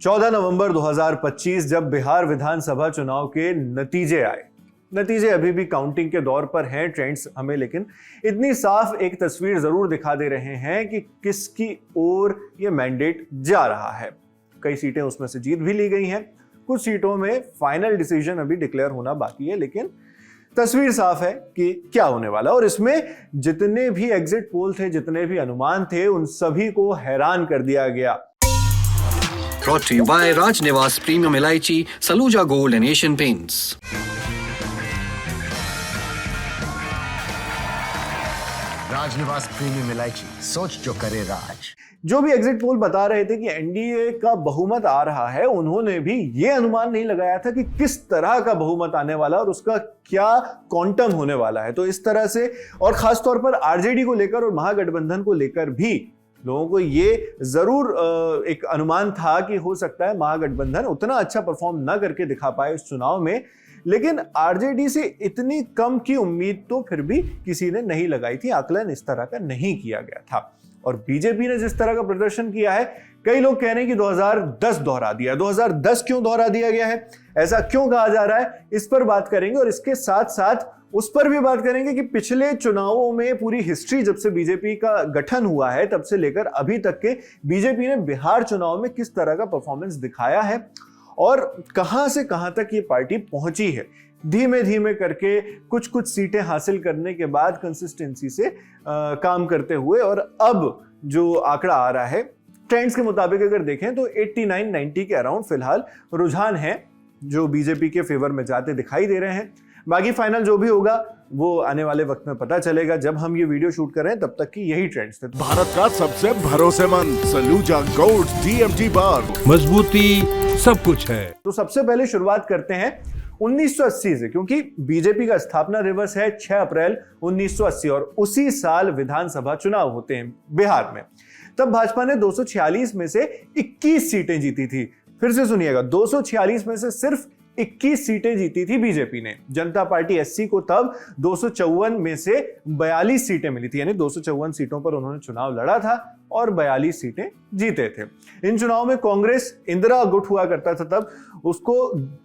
14 नवंबर 2025 जब बिहार विधानसभा चुनाव के नतीजे आए, नतीजे अभी भी काउंटिंग के दौर पर हैं। ट्रेंड्स हमें लेकिन इतनी साफ एक तस्वीर जरूर दिखा दे रहे हैं कि किसकी ओर ये मैंडेट जा रहा है। कई सीटें उसमें से जीत भी ली गई हैं, कुछ सीटों में फाइनल डिसीजन अभी डिक्लेयर होना बाकी है, लेकिन तस्वीर साफ है कि क्या होने वाला। और इसमें जितने भी एग्जिट पोल थे, जितने भी अनुमान थे, उन सभी को हैरान कर दिया गया। Brought to you by Raj Niwas Premium Elaichi, Saluja Gold and Asian Paints. Rajnivas premium इलायची, सोच जो करे राज। जो भी एग्जिट पोल बता रहे थे कि एनडीए का बहुमत आ रहा है, उन्होंने भी ये अनुमान नहीं लगाया था कि किस तरह का बहुमत आने वाला और उसका क्या क्वांटम होने वाला है। तो इस तरह से, और खासतौर पर आरजेडी को लेकर और महागठबंधन को लेकर भी लोगों को ये जरूर एक अनुमान था कि हो सकता है महागठबंधन उतना अच्छा परफॉर्म ना करके दिखा पाए इस चुनाव में, लेकिन आरजेडी से इतनी कम की उम्मीद तो फिर भी किसी ने नहीं लगाई थी। आकलन इस तरह का नहीं किया गया था। और बीजेपी ने जिस तरह का प्रदर्शन किया है, कई लोग कह रहे हैं कि 2010 दोहरा दिया। 2010 क्यों दोहरा दिया गया है, ऐसा क्यों कहा जा रहा है, इस पर बात करेंगे। और इसके साथ साथ उस पर भी बात करेंगे कि पिछले चुनावों में पूरी हिस्ट्री, जब से बीजेपी का गठन हुआ है तब से लेकर अभी तक के बीजेपी ने बिहार चुनाव में किस तरह का परफॉर्मेंस दिखाया है और कहां से कहां तक ये पार्टी पहुंची है। धीमे धीमे करके कुछ कुछ सीटें हासिल करने के बाद कंसिस्टेंसी से काम करते हुए, और अब जो आंकड़ा आ रहा है ट्रेंड्स के मुताबिक अगर देखें तो 89-90 के अराउंड फिलहाल रुझान है जो बीजेपी के फेवर में जाते दिखाई दे रहे हैं। बाकी फाइनल जो भी होगा वो आने वाले वक्त में पता चलेगा। जब हम ये वीडियो शूट कर रहे हैं तब तक की यही ट्रेंड्स थे। भारत का सबसे भरोसेमंद सलूजा गोल्ड डीएमजी बार, मजबूती सब कुछ है। तो सबसे पहले शुरुआत करते हैं 1980 से, क्योंकि बीजेपी का स्थापना दिवस है 6 अप्रैल 1980 और उसी साल विधानसभा चुनाव होते हैं बिहार में। तब भाजपा ने 246 में से 21 सीटें जीती थी। फिर से सुनिएगा, 246 में से सिर्फ 21 सीटें जीती थी बीजेपी ने। जनता पार्टी एससी को तब 254 में से 42 सीटें मिली थी, यानी 254 सीटों पर उन्होंने चुनाव लड़ा था और 42 सीटें जीते थे। इन चुनाव में कांग्रेस, इंदिरा गुट हुआ करता था तब, उसको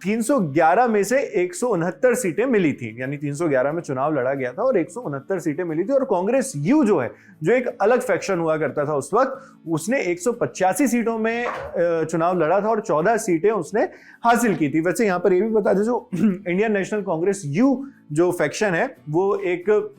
311 में से 169 सीटें मिली थी, यानी 311 में चुनाव लड़ा गया था और 169 सीटें मिली थी। और कांग्रेस यू जो है, जो एक अलग फैक्शन हुआ करता था उस वक्त, उसने 185 सीटों में चुनाव लड़ा था और 14 सीटें उसने हासिल की थी। वैसे यहां पर यह भी बता दें, जो इंडियन नेशनल कांग्रेस यू जो फैक्शन है वो एक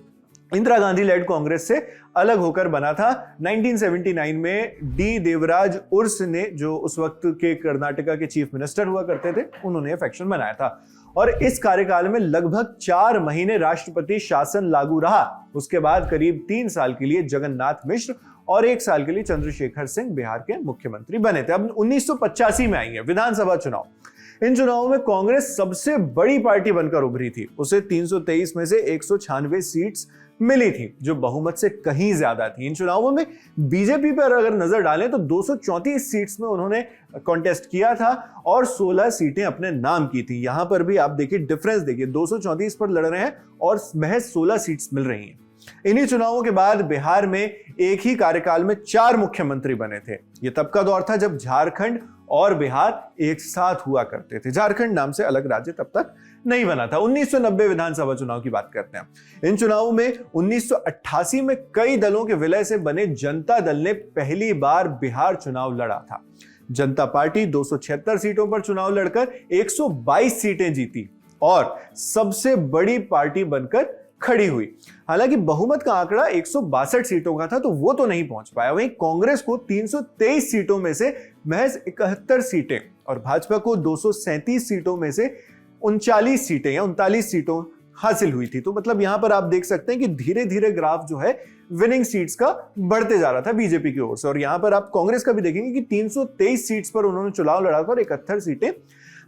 इंदिरा गांधी लेड कांग्रेस से अलग होकर बना था। 1979 में डी देवराज उर्स ने, जो उस वक्त के कर्नाटका के चीफ मिनिस्टर हुआ करते थे, उन्होंने फैक्शन बनाया था। और इस कार्यकाल में लगभग 4 महीने राष्ट्रपति शासन लागू रहा। उसके बाद करीब 3 साल के लिए जगन्नाथ मिश्र और 1 साल के लिए चंद्रशेखर सिंह बिहार के मुख्यमंत्री बने थे। अब 1985 में आई है विधानसभा चुनाव। इन चुनावों में कांग्रेस सबसे बड़ी पार्टी बनकर उभरी थी। उसे 323 में से 196 सीट्स मिली थी, जो बहुमत से कहीं ज्यादा थी। इन चुनावों में बीजेपी पर अगर नजर डालें तो 234 सीट्स में उन्होंने कॉन्टेस्ट किया था और 16 सीटें अपने नाम की थी। यहां पर भी आप देखिए डिफरेंस, देखिए 234 पर लड़ रहे हैं और महज 16 सीट्स मिल रही हैं। इन्हीं चुनावों के बाद बिहार में एक ही कार्यकाल में 4 मुख्यमंत्री बने थे। यह तब का दौर था जब झारखंड और बिहार एक साथ हुआ करते थे। झारखंड नाम से अलग राज्य तब तक नहीं बना था। 1990 विधानसभा चुनाव की बात करते हैं। इन चुनावों में 1988 में कई दलों के विलय से बने जनता दल ने पहली बार बिहार चुनाव लड़ा था। जनता पार्टी 276 सीटों पर चुनाव लड़कर 122 सीटें जीती और सबसे बड़ी पार्टी बनकर खड़ी हुई। हालांकि बहुमत का आंकड़ा 162 सीटों का था, तो वो तो नहीं पहुंच पाया। वहीं कांग्रेस को 323 सीटों में से महज 71 सीटें और भाजपा को 237 सीटों में से 39 सीटें या 39 सीटों हासिल हुई थी। तो मतलब यहां पर आप देख सकते हैं कि धीरे धीरे ग्राफ जो है विनिंग सीट्स का बढ़ते जा रहा था बीजेपी की ओर से। और यहां पर आप कांग्रेस का भी देखेंगे कि 323 सीट्स पर उन्होंने चुनाव लड़ा था और 71 सीटें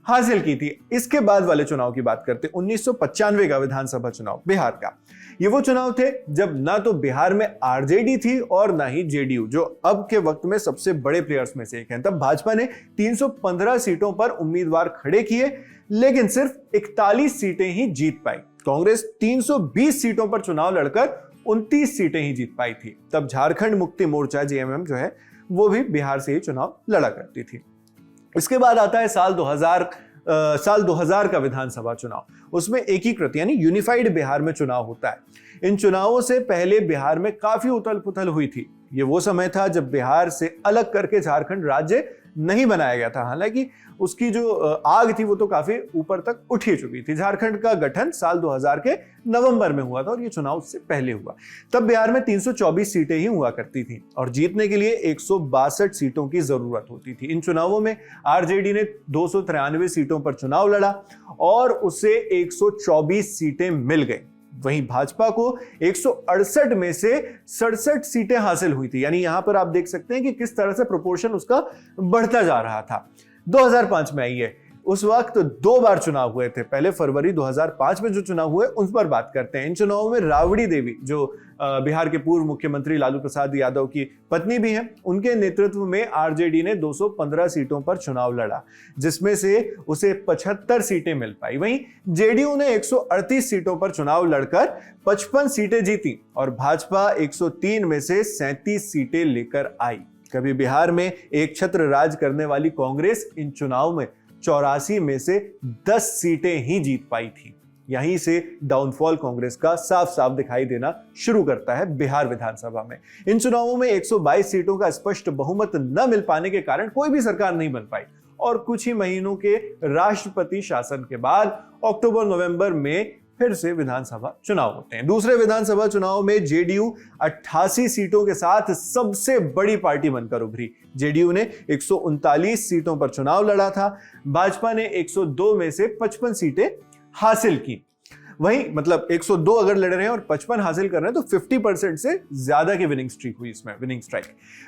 हासिल की थी। इसके बाद वाले चुनाव की बात करते हैं, 1995 का विधानसभा चुनाव बिहार का। ये वो चुनाव थे जब ना तो बिहार में आरजेडी थी और ना ही जेडीयू, जो अब के वक्त में सबसे बड़े प्लेयर्स में से एक हैं। तब भाजपा ने 315 सीटों पर उम्मीदवार खड़े किए, लेकिन सिर्फ 41 सीटें ही जीत पाई। कांग्रेस 320 सीटों पर चुनाव लड़कर 29 सीटें ही जीत पाई थी। तब झारखंड मुक्ति मोर्चा जेएमएम जो है वो भी बिहार से ही चुनाव लड़ा करती थी। इसके बाद आता है साल 2000 का विधानसभा चुनाव। उसमें एकीकृत यानी यूनिफाइड बिहार में चुनाव होता है। इन चुनावों से पहले बिहार में काफी उथल पुथल हुई थी। ये वो समय था जब बिहार से अलग करके झारखंड राज्य नहीं बनाया गया था। हालांकि उसकी जो आग थी वो तो काफी ऊपर तक उठ ही चुकी थी। झारखंड का गठन साल 2000 के नवंबर में हुआ था और ये चुनाव उससे पहले हुआ। तब बिहार में 324 सीटें ही हुआ करती थी और जीतने के लिए 162 सीटों की जरूरत होती थी। इन चुनावों में आरजेडी ने 293 सीटों पर चुनाव लड़ा और उसे 124 सीटें मिल गई। वहीं भाजपा को 168 में से 67 सीटें हासिल हुई थी। यानी यहां पर आप देख सकते हैं कि किस तरह से प्रोपोर्शन उसका बढ़ता जा रहा था। 2005 में आई है, उस वक्त 2 बार चुनाव हुए थे। पहले फरवरी 2005 में जो चुनाव हुए उन पर बात करते हैं। इन चुनावों में राबड़ी देवी, जो बिहार के पूर्व मुख्यमंत्री लालू प्रसाद यादव की पत्नी भी हैं, उनके नेतृत्व में आरजेडी ने 215 सीटों पर चुनाव लड़ा, जिसमें से उसे 75 सीटें मिल पाई। वहीं जेडीयू ने 138 सीटों पर चुनाव लड़कर 55 सीटें जीती और भाजपा 103 में से 37 सीटें लेकर आई। कभी बिहार में एक छत्र राज करने वाली कांग्रेस इन चुनाव में 84 में से 10 सीटें ही जीत पाई थी। यहीं से डाउनफॉल कांग्रेस का साफ साफ दिखाई देना शुरू करता है बिहार विधानसभा में। इन चुनावों में 122 सीटों का स्पष्ट बहुमत न मिल पाने के कारण कोई भी सरकार नहीं बन पाई और कुछ ही महीनों के राष्ट्रपति शासन के बाद अक्टूबर नवंबर में फिर से विधानसभा चुनाव होते हैं। दूसरे विधानसभा चुनाव में जेडीयू 88 सीटों के साथ सबसे बड़ी पार्टी बनकर उभरी। जेडीयू ने 139 सीटों पर चुनाव लड़ा था। भाजपा ने 102 में से 55 सीटें हासिल की। वहीं मतलब 102 अगर लड़ रहे हैं और 55 हासिल कर रहे हैं तो 50% से ज्यादा की विनिंग स्ट्रीक हुई इसमें, विनिंग स्ट्राइक।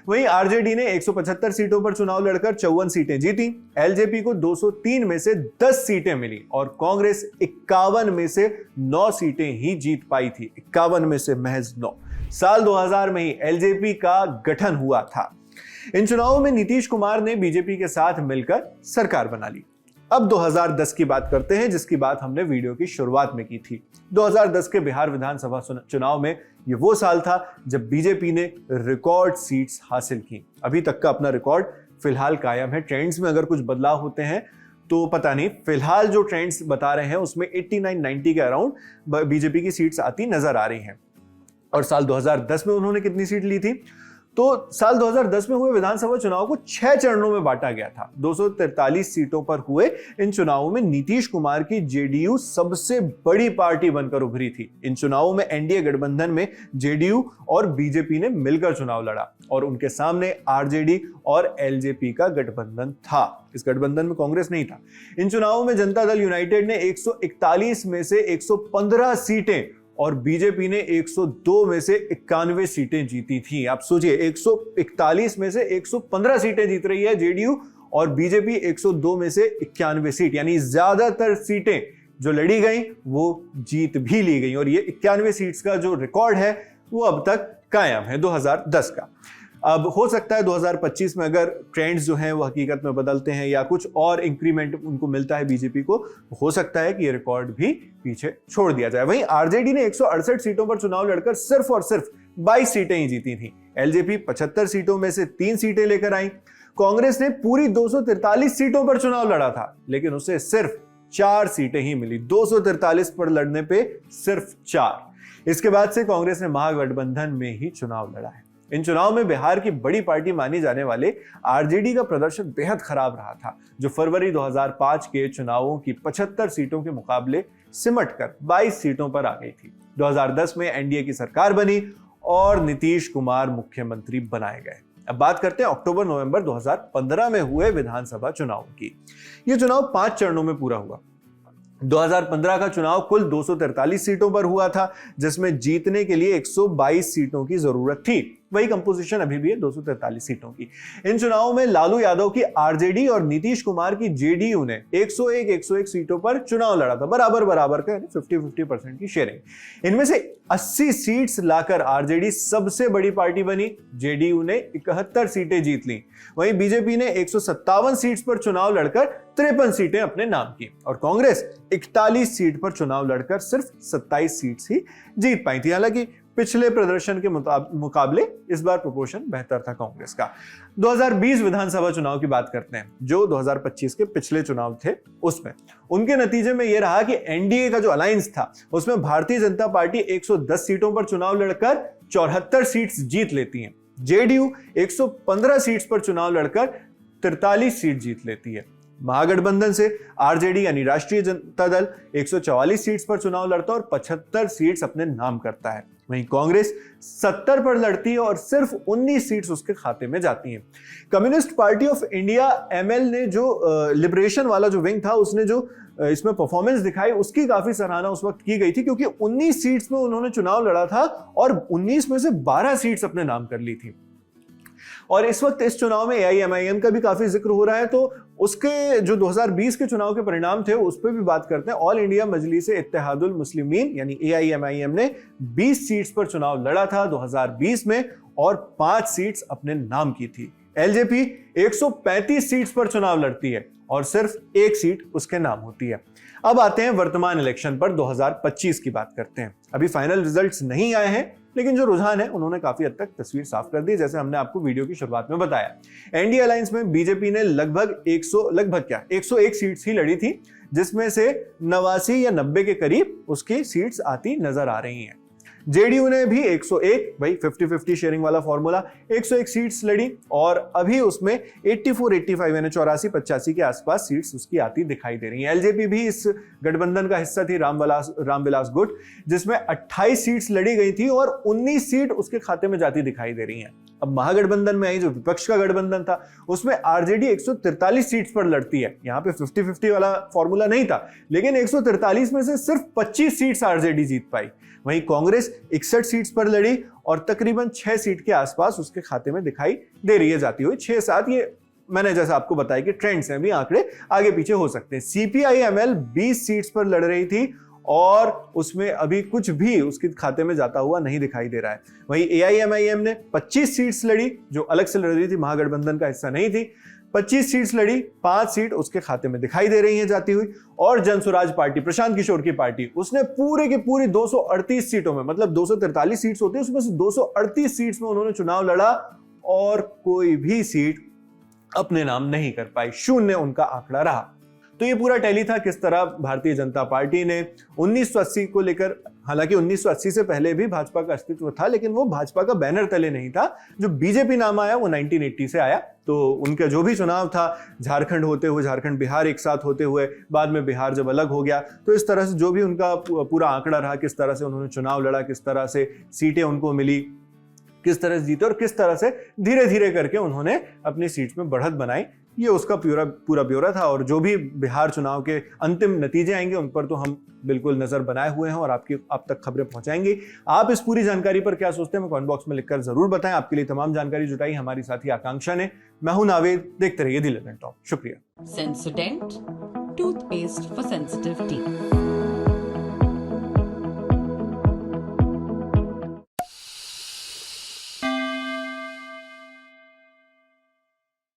वहीं आरजेडी ने 175 सीटों पर चुनाव लड़कर 54 सीटें जीती। एलजेपी को 203 में से 10 सीटें मिली और कांग्रेस 51 में से 9 सीटें ही जीत पाई थी। 51 में से महज 9। साल 2000 में ही एलजेपी का गठन हुआ था। इन चुनावों में नीतीश कुमार ने बीजेपी के साथ मिलकर सरकार बना ली। अब 2010 की बात करते हैं, जिसकी बात हमने वीडियो की शुरुआत में की थी। 2010 के बिहार विधानसभा चुनाव में ये वो साल था जब बीजेपी ने रिकॉर्ड सीट्स हासिल की। अभी तक का अपना रिकॉर्ड फिलहाल कायम है। ट्रेंड्स में अगर कुछ बदलाव होते हैं तो पता नहीं, फिलहाल जो ट्रेंड्स बता रहे हैं उसमें 89-90 के अराउंड बीजेपी की सीट्स आती नजर आ रही हैं। और साल 2010 में उन्होंने कितनी सीट ली थी? तो साल 2010 में हुए विधानसभा चुनाव को 6 चरणों में बांटा गया था। 243 सीटों पर हुए इन चुनावों में नीतीश कुमार की जेडीयू सबसे बड़ी पार्टी बनकर उभरी थी। इन चुनावों में एनडीए गठबंधन में जेडीयू और बीजेपी ने मिलकर चुनाव लड़ा और उनके सामने आरजेडी और एलजेपी का गठबंधन था। इस गठबंधन में कांग्रेस नहीं था। इन चुनावों में जनता दल यूनाइटेड ने 141 में से 115 सीटें और बीजेपी ने 102 में से 91 सीटें जीती थी। आप सोचिए, 141 में से 115 सीटें जीत रही है जेडीयू और बीजेपी 102 में से 91 सीट, यानी ज्यादातर सीटें जो लड़ी गई वो जीत भी ली गई। और ये 91 सीट्स का जो रिकॉर्ड है वो अब तक कायम है 2010 का। अब हो सकता है 2025 में अगर ट्रेंड्स जो हैं वो हकीकत में बदलते हैं या कुछ और इंक्रीमेंट उनको मिलता है बीजेपी को, हो सकता है कि ये रिकॉर्ड भी पीछे छोड़ दिया जाए। वहीं आरजेडी ने 168 सीटों पर चुनाव लड़कर सिर्फ और सिर्फ 22 सीटें ही जीती थी। एलजेपी 75 सीटों में से 3 सीटें लेकर आई। कांग्रेस ने पूरी 243 सीटों पर चुनाव लड़ा था लेकिन उसे सिर्फ 4 सीटें ही मिली। 243 पर लड़ने पे सिर्फ 4। इसके बाद से कांग्रेस ने महागठबंधन में ही चुनाव लड़ा है। इन चुनाव में बिहार की बड़ी पार्टी मानी जाने वाले आरजेडी का प्रदर्शन बेहद खराब रहा था, जो फरवरी 2005 के चुनावों की 75 सीटों के मुकाबले सिमटकर 22 सीटों पर आ गई थी। 2010 में एनडीए की सरकार बनी और नीतीश कुमार मुख्यमंत्री बनाए गए। अब बात करते हैं अक्टूबर नवंबर 2015 में हुए विधानसभा चुनाव की। यह चुनाव 5 चरणों में पूरा हुआ। 2015 का चुनाव कुल 243 सीटों पर हुआ था, जिसमें जीतने के लिए 122 सीटों की जरूरत थी। वही कंपोजिशन अभी भी है 243 सीटों की। इन चुनावों में लालू यादव की आरजेडी और नीतीश कुमार की जेडीयू ने 101 सीटों पर चुनाव लड़ा था, बराबर का 50-50% की शेयरिंग। इनमें से 80 सीट्स लाकर आरजेडी सबसे बड़ी पार्टी बनी। जेडीयू ने 71 सीटें जीत ली। वहीं बीजेपी ने 157 सीट्स पर चुनाव लड़कर 53 सीटें अपने नाम की और कांग्रेस 41 सीट पर चुनाव लड़कर सिर्फ 27 सीट्स ही जीत पाई थी। हालांकि पिछले प्रदर्शन के मुकाबले इस बार प्रोपोर्शन बेहतर था कांग्रेस का। 2020 विधानसभा चुनाव की बात करते हैं, जो 2025 के पिछले चुनाव थे उसमें उनके नतीजे में यह रहा कि एनडीए का जो अलायंस था उसमें भारतीय जनता पार्टी 110 सीटों पर चुनाव लड़कर 74 सीट्स जीत लेती है। जेडीयू 115 सीट्स पर चुनाव लड़कर 43 सीट जीत लेती है। महागठबंधन से आरजेडी यानी राष्ट्रीय जनता दल 144 सीट्स पर चुनाव लड़ता है और 75 सीट्स अपने नाम करता है। वहीं कांग्रेस 70 पर लड़ती है और सिर्फ 19 सीट्स उसके खाते में जाती हैं। Communist party of India ML ने जो लिबरेशन वाला जो विंग था उसने जो इसमें परफॉर्मेंस दिखाई उसकी काफी सराहना उस वक्त की गई थी, क्योंकि 19 सीट्स में उन्होंने चुनाव लड़ा था और 19 में से 12 सीट्स अपने नाम कर ली थी। और इस वक्त इस चुनाव में एआईएमआईएम का भी काफी जिक्र हो रहा है, तो उसके जो 2020 के चुनाव के परिणाम थे उस पर भी बात करते हैं। ऑल इंडिया मजलिस-ए इत्तेहादुल मुस्लिमीन यानी एआईएमआईएम ने 20 सीट्स पर चुनाव लड़ा था 2020 में और 5 सीट्स अपने नाम की थी। एलजेपी 135 सीट्स पर चुनाव लड़ती है और सिर्फ 1 सीट उसके नाम होती है। अब आते हैं वर्तमान इलेक्शन पर 2025 की बात करते हैं। अभी फाइनल रिजल्ट्स नहीं आए हैं, लेकिन जो रुझान है उन्होंने काफी हद तक तस्वीर साफ कर दी, जैसे हमने आपको वीडियो की शुरुआत में बताया। एनडीए अलायंस में बीजेपी ने लगभग 101 सीट्स ही लड़ी थी, जिसमें से 89 या 90 के करीब उसकी सीट्स आती नजर आ रही हैं। जेडीयू ने भी 101, भाई 50-50 शेयरिंग वाला फॉर्मूला, 101 सीट्स लड़ी और अभी उसमें 84-85 यानी 84-85 के आसपास सीट्स उसकी आती दिखाई दे रही हैं। एलजेपी भी इस गठबंधन का हिस्सा थी, रामविलास गुट, जिसमें 28 सीट्स लड़ी गई थी और 19 सीट उसके खाते में जाती दिखाई दे रही हैं। अब महागठबंधन में आई जो विपक्ष का गठबंधन था उसमें आरजेडी 143 सीट्स पर लड़ती है। यहां पे 50-50 वाला फॉर्मूला नहीं था, लेकिन 143 में से सिर्फ 25 सीट्स आरजेडी जीत पाई। वहीं कांग्रेस 61 सीट्स पर लड़ी और तकरीबन 6 सीट के आसपास उसके खाते में दिखाई दे रही है जाती हुई। 6-7 ये मैंने जैसा आपको बताया कि ट्रेंड्स हैं, भी आंकड़े आगे पीछे हो सकते हैं। सीपीआई-एमएल 20 सीट्स पर लड़ रही थी और उसमें अभी कुछ भी उसके खाते में जाता हुआ नहीं दिखाई दे रहा है। वहीं एआईएमआईएम ने 25 सीट्स लड़ी, जो अलग से लड़ रही थी, महागठबंधन का हिस्सा नहीं थी। 25 सीट्स लड़ी, 5 सीट उसके खाते में दिखाई दे रही हैं जाती हुई। और जनसुराज पार्टी, प्रशांत किशोर की पार्टी, उसने पूरे की पूरी 238 सीटों में, मतलब 243 सीट्स होती है, उसमें से 238 सीट्स में उन्होंने चुनाव लड़ा और कोई भी सीट अपने नाम नहीं कर पाई, 0 उनका आंकड़ा रहा। तो ये पूरा टैली था किस तरह भारतीय जनता पार्टी ने 1980 को लेकर, हालांकि 1980 से पहले भी भाजपा का अस्तित्व था, लेकिन वो भाजपा का बैनर तले नहीं था। जो बीजेपी नाम आया वो 1980 से आया। तो उनका जो भी चुनाव था, झारखंड होते हुए, झारखंड बिहार एक साथ होते हुए, बाद में बिहार जब अलग हो गया, तो इस तरह से जो भी उनका पूरा आंकड़ा रहा, किस तरह से उन्होंने चुनाव लड़ा, किस तरह से सीटें उनको मिली, किस तरह से जीते और किस तरह से धीरे धीरे करके उन्होंने अपनी सीट्स में बढ़त बनाई, ये उसका पूरा ब्यौरा था। और जो भी बिहार चुनाव के अंतिम नतीजे आएंगे उन पर तो हम बिल्कुल नजर बनाए हुए हैं और आप तक खबरें पहुंचाएंगे। आप इस पूरी जानकारी पर क्या सोचते हैं, कमेंट बॉक्स में लिखकर जरूर बताएं। आपके लिए तमाम जानकारी जुटाई हमारी साथी आकांक्षा ने। मैं हूं नावेद, देखते रहिए दी 11 टॉप। शुक्रिया। Sensodent, toothpaste for sensitive teeth.